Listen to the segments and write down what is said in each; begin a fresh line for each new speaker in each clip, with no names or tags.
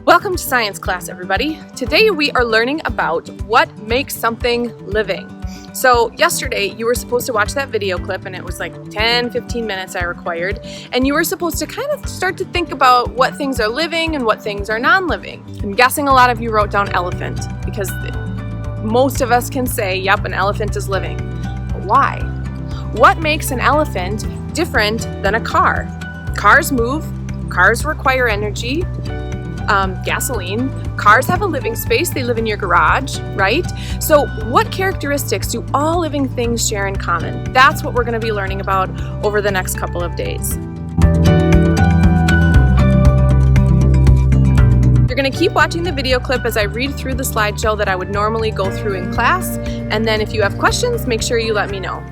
Welcome to science class, everybody. Today we are learning about what makes something living. So yesterday you were supposed to watch that video clip, and it was like 10-15 minutes I required, and you were supposed to kind of start to think about what things are living and what things are non-living. I'm guessing a lot of you wrote down elephant because most of us can say, yep, an elephant is living. But why? What makes an elephant different than a car? Cars move, cars require energy, gasoline. Cars have a living space. They live in your garage, right? So what characteristics do all living things share in common? That's what we're going to be learning about over the next couple of days. You're going to keep watching the video clip as I read through the slideshow that I would normally go through in class, and then if you have questions, make sure you let me know.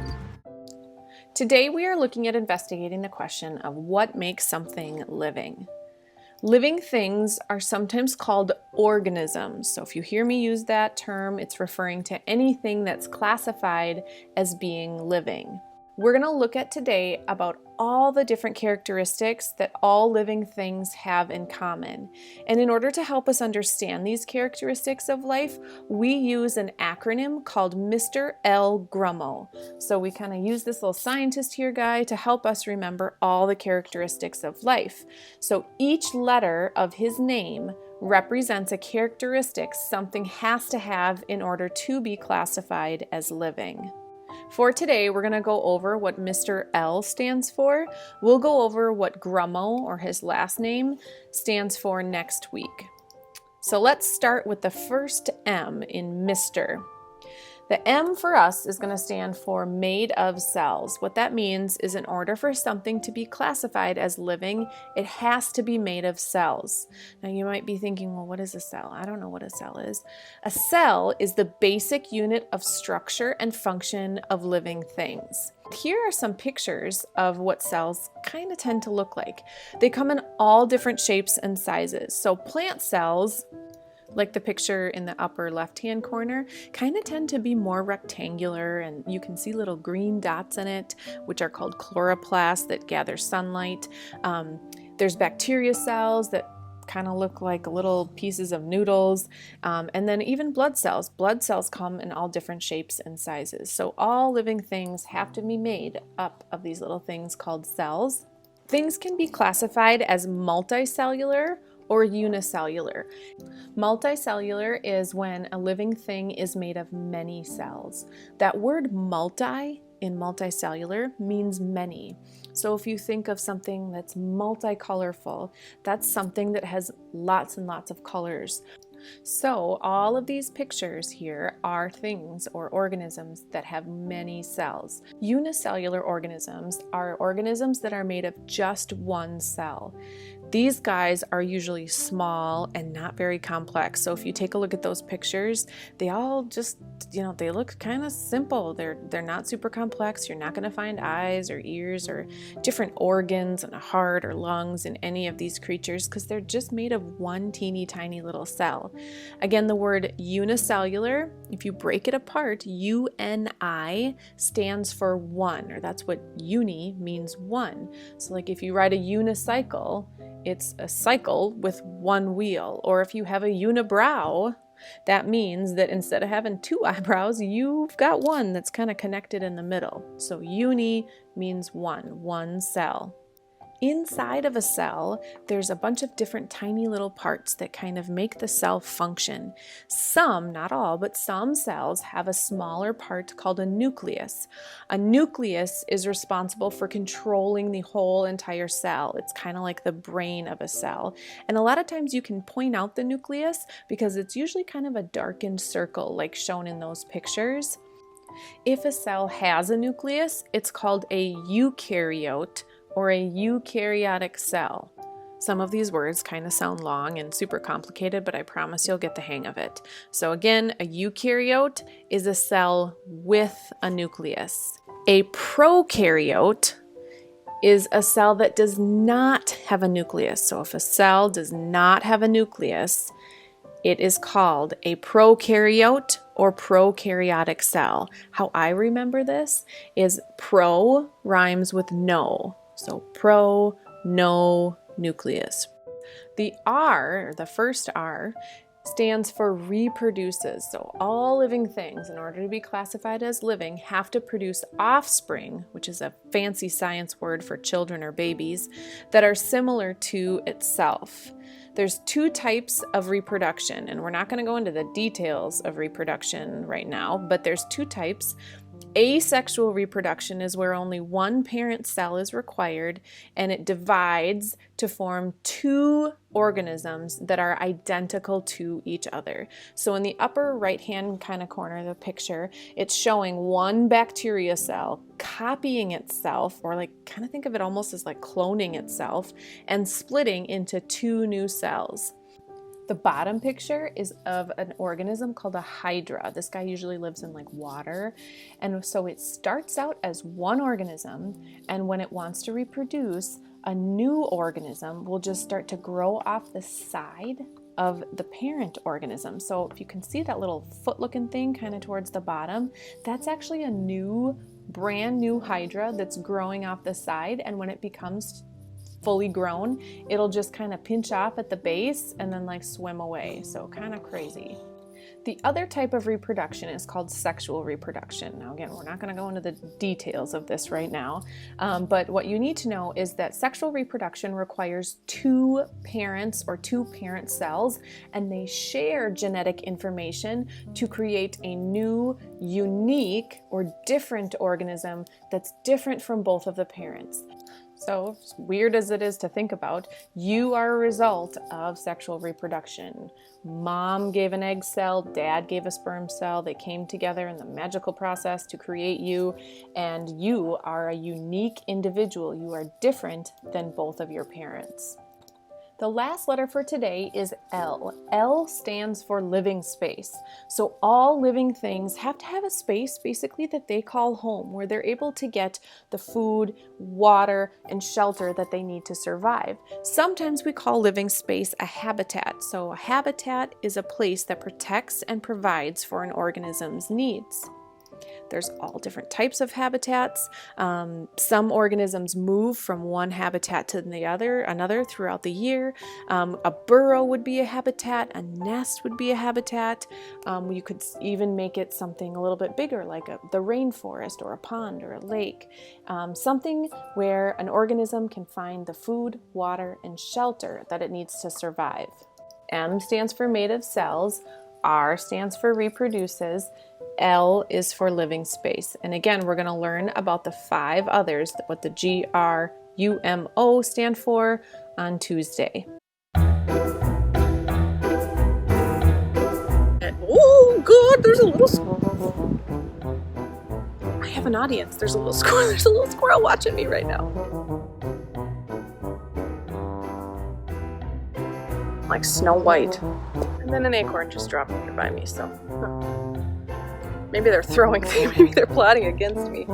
Today we are looking at investigating the question of what makes something living. Living things are sometimes called organisms. So if you hear me use that term, it's referring to anything that's classified as being living. We're going to look at today about all the different characteristics that all living things have in common. And in order to help us understand these characteristics of life, we use an acronym called Mr. L. Grummo. So we kind of use this little scientist here guy to help us remember all the characteristics of life. So each letter of his name represents a characteristic something has to have in order to be classified as living. For today, we're going to go over what Mr. L stands for. We'll go over what Grummo, or his last name, stands for next week. So let's start with the first M in Mr. The M for us is going to stand for made of cells. What that means is in order for something to be classified as living, it has to be made of cells. Now you might be thinking, well, what is a cell? I don't know what a cell is. A cell is the basic unit of structure and function of living things. Here are some pictures of what cells kind of tend to look like. They come in all different shapes and sizes. So plant cells, like the picture in the upper left-hand corner, kind of tend to be more rectangular, and you can see little green dots in it, which are called chloroplasts that gather sunlight. There's bacteria cells that kind of look like little pieces of noodles, and then even blood cells. Blood cells come in all different shapes and sizes. So all living things have to be made up of these little things called cells. Things can be classified as multicellular or unicellular. Multicellular is when a living thing is made of many cells. That word multi in multicellular means many. So if you think of something that's multicolorful, that's something that has lots and lots of colors. So all of these pictures here are things or organisms that have many cells. Unicellular organisms are organisms that are made of just one cell. These guys are usually small and not very complex. So if you take a look at those pictures, they all just, they look kind of simple. They're not super complex. You're not going to find eyes or ears or different organs and a heart or lungs in any of these creatures because they're just made of one teeny tiny little cell. Again, the word unicellular, if you break it apart, UNI stands for one, or that's what uni means, one. So like if you ride a unicycle, it's a cycle with one wheel. Or if you have a unibrow, that means that instead of having two eyebrows, you've got one that's kind of connected in the middle. So uni means one cell. Inside of a cell, there's a bunch of different tiny little parts that kind of make the cell function. Some, not all, but some cells have a smaller part called a nucleus. A nucleus is responsible for controlling the whole entire cell. It's kind of like the brain of a cell. And a lot of times you can point out the nucleus because it's usually kind of a darkened circle like shown in those pictures. If a cell has a nucleus, it's called a eukaryote, or a eukaryotic cell. Some of these words kind of sound long and super complicated, but I promise you'll get the hang of it. So again, a eukaryote is a cell with a nucleus. A prokaryote is a cell that does not have a nucleus. So if a cell does not have a nucleus, it is called a prokaryote or prokaryotic cell. How I remember this is pro rhymes with no. So pro, no, nucleus. The R, or the first R, stands for reproduces. So all living things, in order to be classified as living, have to produce offspring, which is a fancy science word for children or babies, that are similar to itself. There's two types of reproduction, and we're not going to go into the details of reproduction right now, but there's two types. Asexual reproduction is where only one parent cell is required, and it divides to form two organisms that are identical to each other. So in the upper right-hand kind of corner of the picture, it's showing one bacteria cell copying itself, or like kind of think of it almost as like cloning itself, and splitting into two new cells. The bottom picture is of an organism called a hydra. This guy usually lives in like water. And so it starts out as one organism, and when it wants to reproduce, a new organism will just start to grow off the side of the parent organism. So if you can see that little foot looking thing kind of towards the bottom, that's actually a new, brand new hydra that's growing off the side. And when it becomes fully grown, it'll just kind of pinch off at the base and then like swim away. So kind of crazy. The other type of reproduction is called sexual reproduction. Now again, we're not going to go into the details of this right now, but what you need to know is that sexual reproduction requires two parents or two parent cells, and they share genetic information to create a new, unique, or different organism that's different from both of the parents. So, as weird as it is to think about, you are a result of sexual reproduction. Mom gave an egg cell, dad gave a sperm cell, they came together in the magical process to create you, and you are a unique individual. You are different than both of your parents. The last letter for today is L. L stands for living space. So all living things have to have a space basically that they call home, where they're able to get the food, water, and shelter that they need to survive. Sometimes we call living space a habitat. So a habitat is a place that protects and provides for an organism's needs. There's all different types of habitats. Some organisms move from one habitat to another throughout the year. A burrow would be a habitat, a nest would be a habitat. You could even make it something a little bit bigger, like the rainforest or a pond or a lake. Something where an organism can find the food, water, and shelter that it needs to survive. M stands for made of cells. R stands for reproduces. L is for living space. And again, we're going to learn about the 5 others, what the GRUMO stand for, on Tuesday. Oh God, there's a little squirrel. I have an audience. There's a little squirrel watching me right now. Like Snow White. And then an acorn just dropped here by me, so maybe they're throwing things, maybe they're plotting against me.